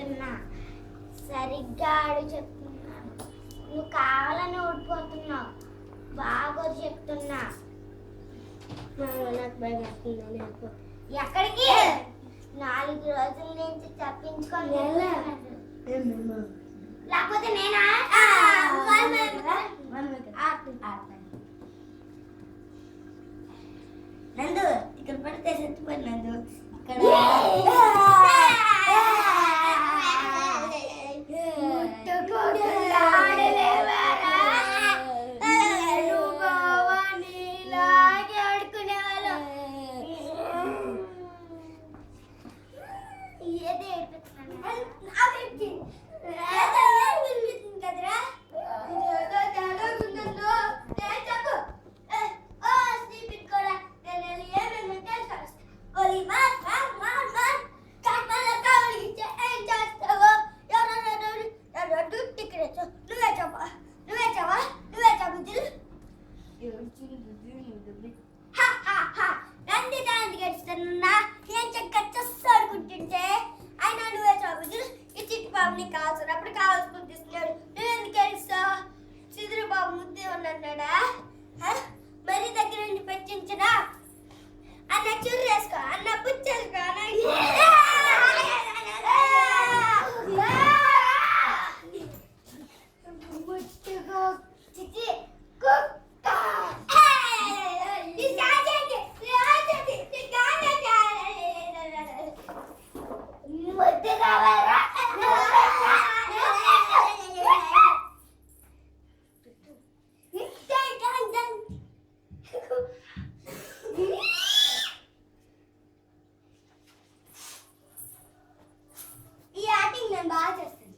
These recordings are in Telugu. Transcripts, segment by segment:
చెప్తున్నా, సరిగ్గా ఆడు చెప్తున్నాను. నువ్వు కావాలని ఓడిపోతున్నావు. బాగా చెప్తున్నా. నాకు భయం వేస్తుంది. ఎక్కడికి? 4 రోజుల నుంచి తప్పించుకొని లేకపోతే నేనా? నందు ఇక్కడ పడితే చచ్చిపోయి నందు ఇక్కడ కావాల్సినప్పుడు కావాల్సుకుని తీసుకున్నాడు. నువ్వు ఎందుకు ఏడుస్తావు? చిదురుబాబు ముద్దే ఉన్నాడా? మరి దగ్గర నుంచి పెట్టించడా? అన్న చూరు వేసుకో, అన్న పుచ్చేసుకో, బాగా చేస్తుంది.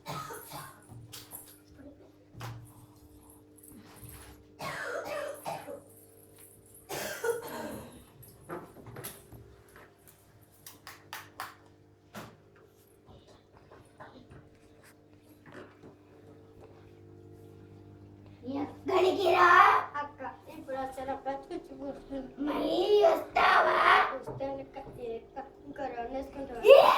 ఎక్కడికి రా అక్క ఇప్పుడు వచ్చారక్క మళ్ళీ వస్తావా? వస్తాను ఇంకా 2 వేసుకుంటావా?